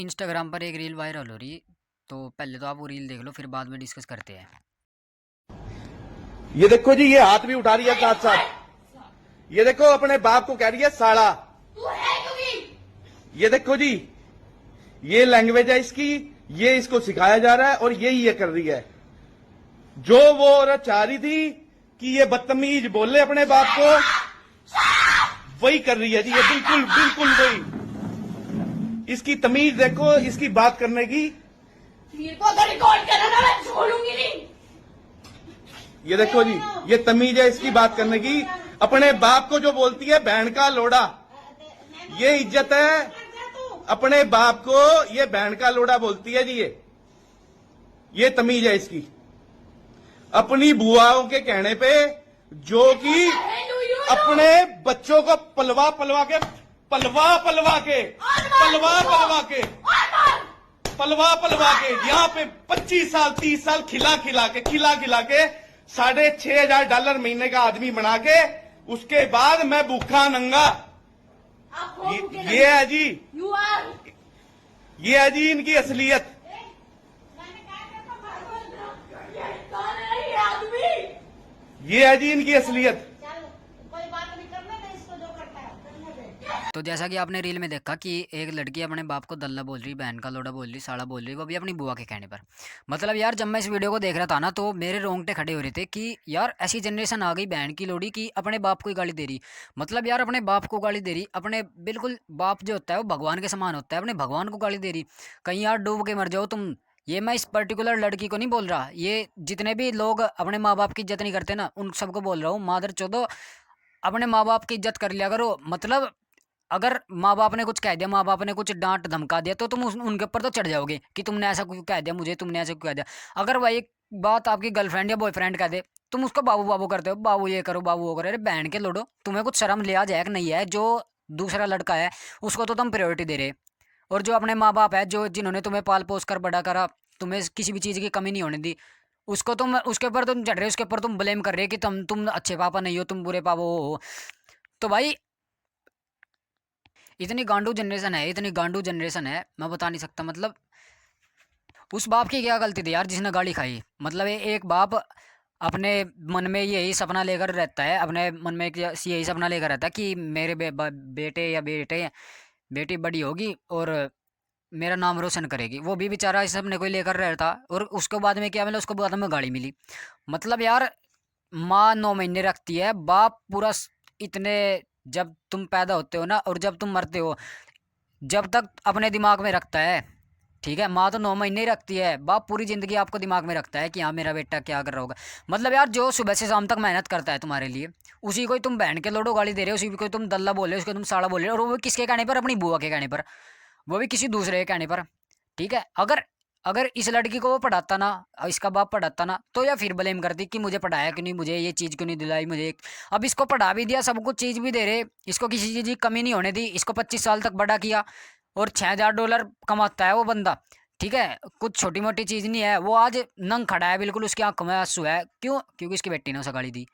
Instagram पर एक reel viral हो रही। तो पहले तो आप वो रील देख लो, फिर बाद में डिस्कस करते हैं। ये देखो जी, ये हाथ भी उठा रही है साथ साथ। ये देखो अपने बाप को कह रही है साला। ये देखो जी, ये लैंग्वेज है इसकी, ये इसको सिखाया जा रहा है और यही ये कर रही है। जो वो औरत चाह रही थी कि ये बदतमीज बोले अपने बाप को, वही कर रही है जी। ये बिल्कुल बिल्कुल वही। इसकी तमीज देखो, इसकी बात करने की। अगर रिकॉर्ड करना ना, मैं छोड़ूंगी नहीं। ये देखो जी, ये तमीज है इसकी बात करने की। अपने बाप को जो बोलती है बहन का लोड़ा, ये इज्जत है। अपने बाप को ये बहन का लोड़ा बोलती है जी। ये तमीज है इसकी। अपनी बुआओं के कहने पे, जो कि अपने बच्चों को पलवा पलवा के यहाँ पे 25 साल 30 साल खिला खिला के $6,500 महीने का आदमी बना के, उसके बाद मैं भूखा नंगा। ये है जी, ये है जी इनकी असलियत। ये है जी इनकी असलियत। तो जैसा कि आपने रील में देखा कि एक लड़की अपने बाप को दल्ला बोल रही, बहन का लोड़ा बोल रही, साला बोल रही, वो भी अपनी बुआ के कहने पर। मतलब यार, जब मैं इस वीडियो को देख रहा था ना, तो मेरे रोंगटे खड़े हो रहे थे कि यार ऐसी जनरेशन आ गई बहन की लोड़ी की अपने बाप को ही गाली दे रही। मतलब यार, अपने बाप को गाली दे रही। अपने बिल्कुल बाप जो होता है वो भगवान के समान होता है, अपने भगवान को गाली दे रही। कहीं यार डूब के मर जाओ तुम। ये मैं इस पर्टिकुलर लड़की को नहीं बोल रहा, ये जितने भी लोग अपने माँ बाप की इज्जत नहीं करते ना, उन सबको बोल रहा हूँ। मादर चोदो, अपने माँ बाप की इज्जत कर लिया करो। मतलब अगर माँ बाप ने कुछ कह दिया, माँ बाप ने कुछ डांट धमका दिया, तो तुम उनके ऊपर तो चढ़ जाओगे कि तुमने ऐसा क्यों कह दिया मुझे, तुमने ऐसा क्यों कह दिया। अगर वही बात आपकी गर्लफ्रेंड या बॉयफ्रेंड कह दे, तुम उसको बाबू बाबू करते हो, बाबू ये करो, बाबू वो करो। अरे बहन के लोडो, तुम्हें कुछ शर्म लिहाज है कि नहीं है? जो दूसरा लड़का है उसको तो तुम प्रायोरिटी दे रहे, और जो अपने माँ बाप है, जो जिन्होंने तुम्हें पाल पोस कर बड़ा करा, तुम्हें किसी भी चीज़ की कमी नहीं होने दी, उसको तुम, उसके ऊपर तुम चढ़ रहे हो, उसके ऊपर तुम ब्लेम कर रहे हो कि तुम अच्छे पापा नहीं हो, तुम बुरे पापा हो। तो भाई, इतनी गांडू जनरेशन है, इतनी गांडू जनरेशन है, मैं बता नहीं सकता। मतलब उस बाप की क्या गलती थी यार जिसने गाली खाई? मतलब एक बाप अपने मन में यही सपना लेकर रहता है, अपने मन में यही सपना लेकर रहता है कि मेरे बेटे या बेटी बड़ी होगी और मेरा नाम रोशन करेगी। वो भी बेचारा इस सपने को ही लेकर रहता, और उसके बाद में क्या मिला? उसको बाद में गाड़ी मिली। मतलब यार, माँ 9 महीने रखती है, बाप पूरा इतने, जब तुम पैदा होते हो ना और जब तुम मरते हो, जब तक अपने दिमाग में रखता है। ठीक है, माँ तो 9 महीने ही रखती है, बाप पूरी ज़िंदगी आपको दिमाग में रखता है कि हाँ मेरा बेटा क्या कर रहा होगा। मतलब यार, जो सुबह से शाम तक मेहनत करता है तुम्हारे लिए, उसी को ही तुम बहन के लोडो गाली दे रहे हो, उसी को तुम दल्ला बोल रहे हो, उसको तुम साड़ा बोल रहे हो, और वो भी किसके कहने पर? अपनी बुआ के कहने पर, वो भी किसी दूसरे के कहने पर। ठीक है, अगर अगर इस लड़की को वो पढ़ाता ना, इसका बाप पढ़ाता ना, तो या फिर ब्लेम करती कि मुझे पढ़ाया क्यों नहीं, मुझे ये चीज़ क्यों नहीं दिलाई, मुझे। अब इसको पढ़ा भी दिया, सब कुछ चीज़ भी दे रहे, इसको किसी चीज़ की कमी नहीं होने दी, इसको 25 साल तक बड़ा किया, और $6,000 कमाता है वो बंदा। ठीक है, कुछ छोटी मोटी चीज़ नहीं है। वो आज नंग खड़ा है बिल्कुल, उसकी आंखों में आंसू है। क्यों? क्योंकि इसकी बेटी ने उसे गाली दी।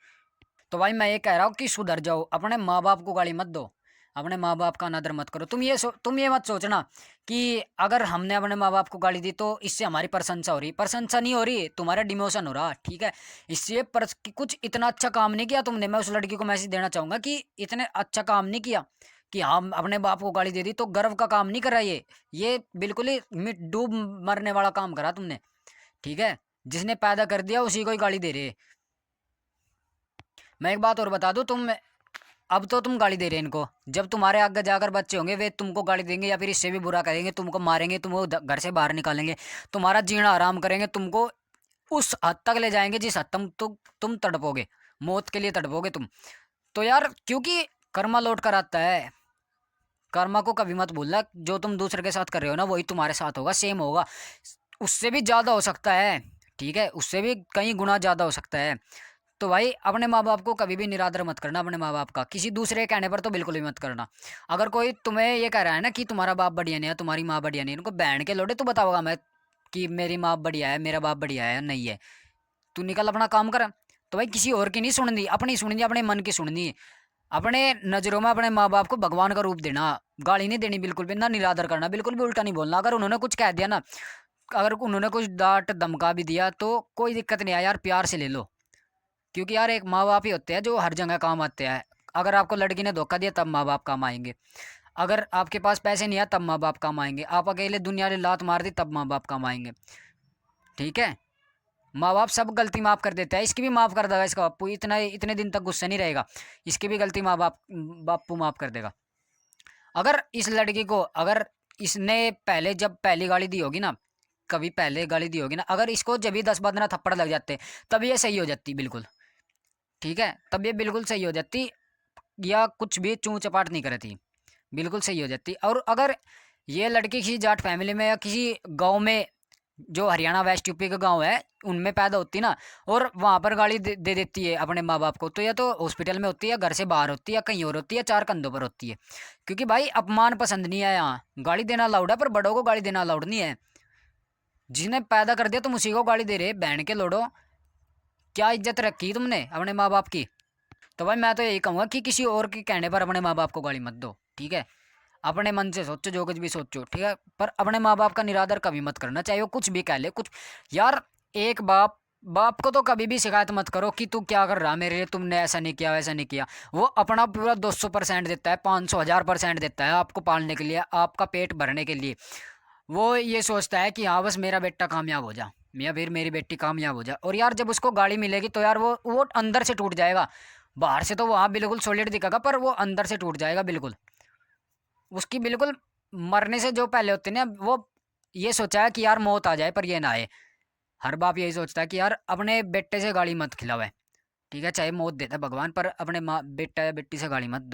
तो भाई मैं ये कह रहा हूँ कि सुधर जाओ, अपने माँ बाप को गाली मत दो, अपने माँ बाप का अनादर मत करो। तुम ये मत सोचना कि अगर हमने अपने माँ बाप को गाली दी तो इससे हमारी प्रशंसा हो रही। प्रशंसा नहीं हो रही, तुम्हारा डिमोशन हो रहा। ठीक है, इससे कि कुछ इतना अच्छा काम नहीं किया तुमने। मैं उस लड़की को मैसेज देना चाहूँगा कि इतने अच्छा काम नहीं किया कि हाँ अपने बाप को गाली दे दी, तो गर्व का काम नहीं करा ये बिल्कुल ही डूब मरने वाला काम करा तुमने। ठीक है, जिसने पैदा कर दिया उसी को ही गाली दे रहे। मैं एक बात और बता दूं, अब तो तुम गाली दे रहे हैं इनको, जब तुम्हारे आगे जाकर बच्चे होंगे वे तुमको गाली देंगे या फिर इससे भी बुरा करेंगे, तुमको मारेंगे, तुमको घर से बाहर निकालेंगे, तुम्हारा जीना आराम करेंगे, तुमको उस हद तक ले जाएंगे जिस हद तुम तड़पोगे, मौत के लिए तड़पोगे तुम। तो यार, क्योंकि कर्मा लौट कर आता है, कर्मा को कभी मत भूलना। जो तुम दूसरे के साथ कर रहे हो ना, वही तुम्हारे साथ होगा, सेम होगा, उससे भी ज़्यादा हो सकता है। ठीक है, उससे भी कई गुना ज़्यादा हो सकता है। तो भाई, अपने माँ बाप को कभी भी निरादर मत करना, अपने माँ बाप का किसी दूसरे के कहने पर तो बिल्कुल भी मत करना। अगर कोई तुम्हें ये कह रहा है ना कि तुम्हारा बाप बढ़िया नहीं है, तुम्हारी माँ बढ़िया नहीं है, उनको बैंड के लोडे, तू बताओगा मैं कि मेरी माँ बढ़िया है, मेरा बाप बढ़िया है या नहीं है? तू निकल अपना काम कर। तो भाई, किसी और की नहीं सुननी, अपनी सुननी, अपने मन की सुननी। अपने नज़रों में अपने माँ बाप को भगवान का रूप देना, गाली नहीं देनी बिल्कुल भी, ना निरादर करना, बिल्कुल भी उल्टा नहीं बोलना। अगर उन्होंने कुछ कह दिया ना, अगर उन्होंने कुछ डांट धमका भी दिया तो कोई दिक्कत नहीं है यार, प्यार से ले लो। क्योंकि यार एक माँ बाप ही होते हैं जो हर जगह काम आते हैं। अगर आपको लड़की ने धोखा दिया तब माँ बाप काम आएंगे, अगर आपके पास पैसे नहीं है तब माँ बाप काम आएंगे, आप अकेले दुनिया ने लात मार दी तब माँ बाप काम आएंगे। ठीक है, माँ बाप सब गलती माफ़ कर देता है, इसकी भी माफ़ कर देगा इसका बापू, इतना इतने दिन तक गुस्सा नहीं रहेगा, इसकी भी गलती माँ बाप बापू माफ़ कर देगा। अगर इस लड़की को, अगर इसने पहले जब पहली गाली दी होगी ना, कभी पहले गाली दी होगी ना, अगर इसको जब भी 10-15 थप्पड़ लग जाते तब ये सही हो जाती बिल्कुल। ठीक है, तब ये बिल्कुल सही हो जाती, या कुछ भी चूं चपाट नहीं करती, बिल्कुल सही हो जाती। और अगर ये लड़की किसी जाट फैमिली में या किसी गांव में, जो हरियाणा वेस्ट यूपी का गांव है उनमें पैदा होती ना, और वहाँ पर गाली दे देती है अपने माँ बाप को, तो या तो हॉस्पिटल में होती है, घर से बाहर होती है, या कहीं और होती है, चार कंधों पर होती है। क्योंकि भाई अपमान पसंद नहीं है यहाँ, गाली देना अलाउड है पर बड़ों को गाली देना अलाउड नहीं है। जिसने पैदा कर दिया तुम उसी को गाली दे रहे, बहन के लोड़ो, क्या इज्जत रखी तुमने अपने माँ बाप की। तो भाई मैं तो यही कहूँगा कि किसी और के कहने पर अपने माँ बाप को गाली मत दो। ठीक है, अपने मन से सोचो जो कुछ भी सोचो, ठीक है, पर अपने माँ बाप का निरादर कभी मत करना, चाहे वो कुछ भी कह ले कुछ। यार एक बाप, बाप को तो कभी भी शिकायत मत करो कि तू क्या कर रहा मेरे लिए, तुमने ऐसा नहीं किया वैसा नहीं किया। वो अपना पूरा 200% देता है, 500,000% देता है आपको पालने के लिए, आपका पेट भरने के लिए। वो ये सोचता है कि हाँ बस मेरा बेटा कामयाब हो जा, या फिर मेरी बेटी कामयाब हो जा। और यार जब उसको गाड़ी मिलेगी तो यार वो अंदर से टूट जाएगा। बाहर से तो वो हाँ बिल्कुल सॉलिड दिखेगा, पर वो अंदर से टूट जाएगा बिल्कुल। उसकी बिल्कुल मरने से जो पहले होते हैं ना, वो ये सोचा है कि यार मौत आ जाए पर ये ना आए। हर बाप यही सोचता है कि यार अपने बेटे से गाली मत खिलावे। ठीक है, चाहे मौत देता है भगवान, पर अपने माँ बेटा या बेटी से गाली मत दो।